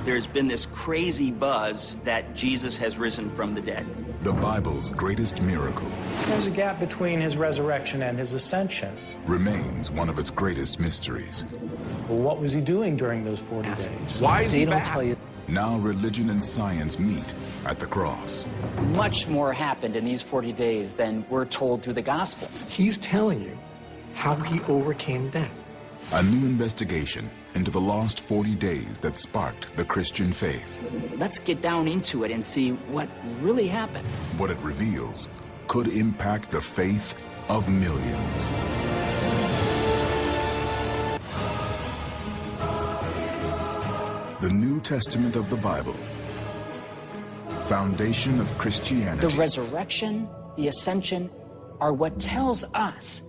there's been this crazy buzz that Jesus has risen from the dead. The Bible's greatest miracle. There's a gap between his resurrection and his ascension. Remains one of its greatest mysteries. Well, what was he doing during those 40 days? Why is he back? Tell you. Now religion and science meet at the cross. Much more happened in these 40 days than we're told through the Gospels. He's telling you how he overcame death. A new investigation into the lost 40 days that sparked the Christian faith. Let's get down into it and see what really happened. What it reveals could impact the faith of millions. The New Testament of the Bible. Foundation of Christianity. The resurrection, the ascension, are what tells us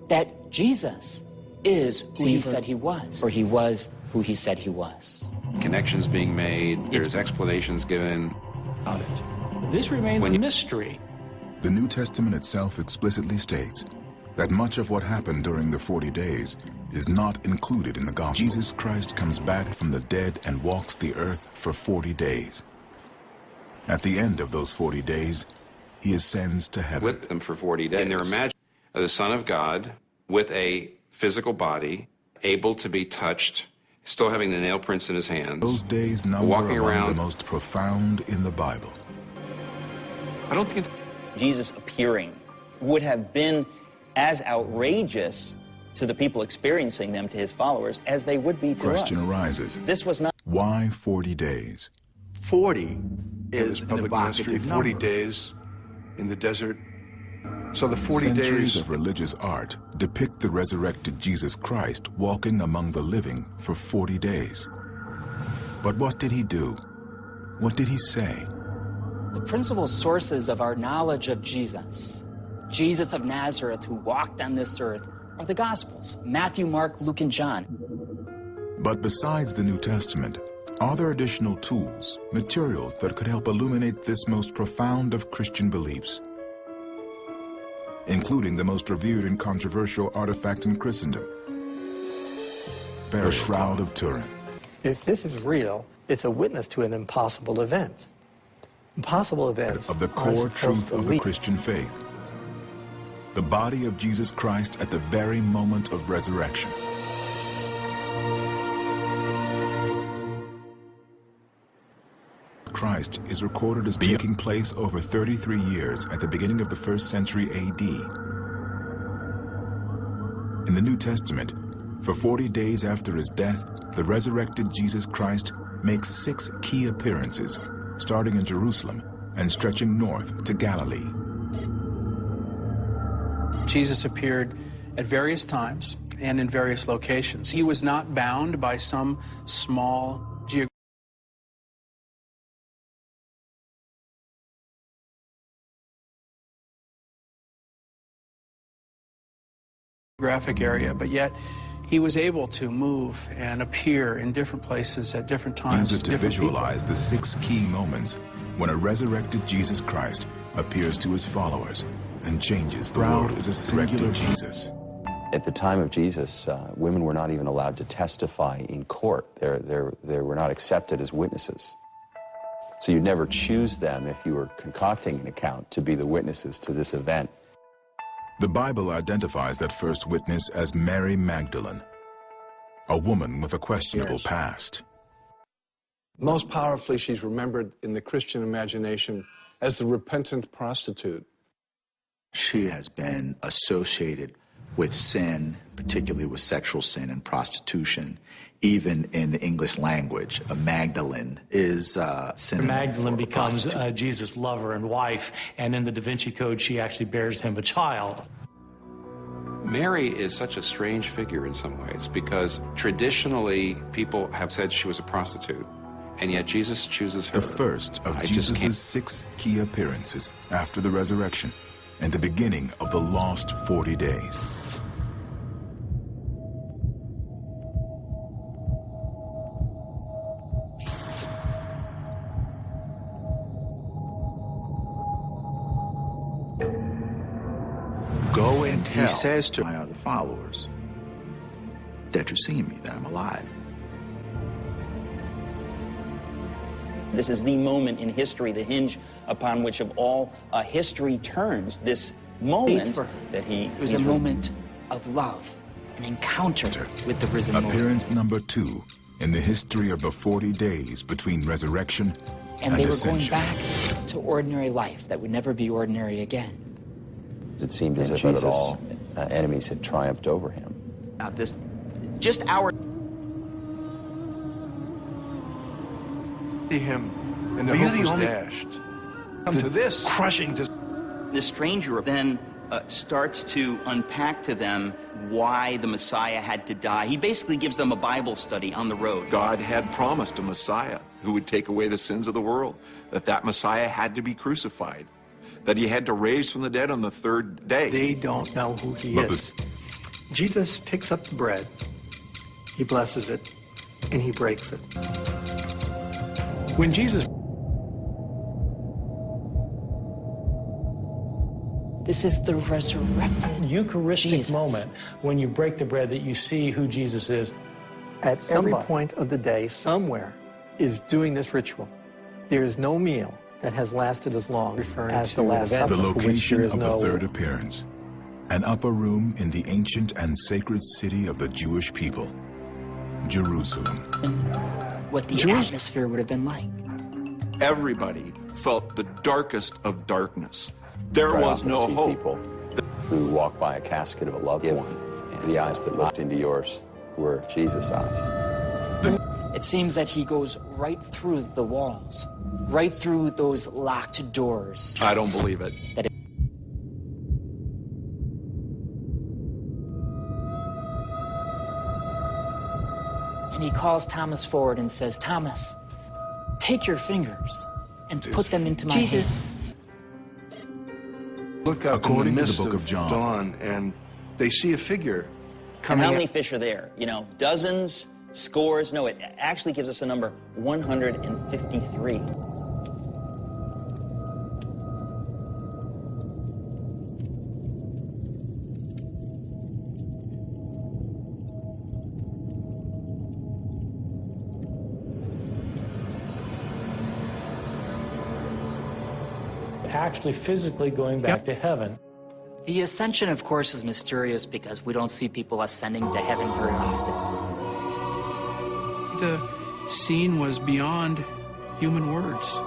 that Jesus is who he said he was, or he was who he said he was. Connections being made, there's explanations given. About it. This remains a mystery. The New Testament itself explicitly states that much of what happened during the 40 days is not included in the gospel. Jesus Christ comes back from the dead and walks the earth for 40 days. At the end of those 40 days, he ascends to heaven. With them for 40 days. And they're imagining the Son of God with a physical body, able to be touched, still having the nail prints in his hands. Those days number walking around the most profound in the Bible. I don't think Jesus appearing would have been as outrageous to the people experiencing them, to his followers, as they would be to Question us. arises. This was not... Why 40 days? 40 is an public ministry, evocative 40 number. days in the desert. So the 40 Centuries days of religious art depict the resurrected Jesus Christ walking among the living for 40 days. But what did he do? What did he say? The principal sources of our knowledge of Jesus, Jesus of Nazareth who walked on this earth, are the Gospels, Matthew, Mark, Luke, and John. But besides the New Testament, are there additional tools, materials that could help illuminate this most profound of Christian beliefs? Including the most revered and controversial artifact in Christendom, the Shroud of Turin. if this is real, it's a witness to an impossible event. Impossible events of the aren't core supposed truth to of the lead. Christian faith. The body of Jesus Christ at the very moment of resurrection. Christ is recorded as taking place over 33 years at the beginning of the 1st century AD. In the New Testament, for 40 days after his death, the resurrected Jesus Christ makes 6 key appearances, starting in Jerusalem and stretching north to Galilee. Jesus appeared at various times and in various locations. He was not bound by some small geographic area, but yet he was able to move and appear in different places at different times. Use it to visualize the 6 key moments when a resurrected Jesus Christ appears to his followers and changes the world as a singular Jesus. At the time of Jesus, women were not even allowed to testify in court. They were not accepted as witnesses. So you'd never choose them if you were concocting an account to be the witnesses to this event. The Bible identifies that first witness as Mary Magdalene, a woman with a questionable past. Most powerfully, she's remembered in the Christian imagination as the repentant prostitute. She has been associated with sin, particularly with sexual sin and prostitution. Even in the English language, a Magdalene is synonym Magdalene for becomes prostitute. Jesus' lover and wife, and in the Da Vinci Code, she actually bears him a child. Mary is such a strange figure in some ways because traditionally people have said she was a prostitute, and yet Jesus chooses her. The first of Jesus' 6 key appearances after the resurrection and the beginning of the lost 40 days. Go and tell. He says to my other followers that you see me, that I'm alive. This is the moment in history, the hinge upon which of all history turns. This moment that it was a moment of love, an encounter with the risen Lord. Appearance number 2 in the history of the 40 days between resurrection and they were ascension. going back to ordinary life that would never be ordinary again. It seemed as if Jesus, all enemies had triumphed over him. this, just our... See him, and the hope was dashed. Come to this crushing... The stranger then starts to unpack to them why the Messiah had to die. He basically gives them a Bible study on the road. God had promised a Messiah who would take away the sins of the world, that Messiah had to be crucified, that he had to raise from the dead on the 3rd day. They don't know who he is. Jesus picks up the bread, he blesses it, and he breaks it. When Jesus... This is the resurrected Eucharistic Jesus. moment when you break the bread that you see who Jesus is. At every point of the day, somewhere is doing this ritual. There is no meal that has lasted as long, referring as to the last supper, the location of no... the 3rd appearance, an upper room in the ancient and sacred city of the Jewish people, Jerusalem. What the atmosphere would have been like. Everybody felt the darkest of darkness. There was no hope. People who walked by a casket of a loved one, and the eyes that looked into yours were Jesus' eyes. It seems that he goes right through the walls, right through those locked doors. I don't believe it. And he calls Thomas forward and says, Thomas, take your fingers and put them into my hands. Look up According in the to mist the book of John, dawn, and they see a figure And coming how many fish are there? You know, dozens, scores? No, it actually gives us a number, 153. Actually physically going back to heaven. The ascension, of course, is mysterious because we don't see people ascending to heaven very often. The scene was beyond human words.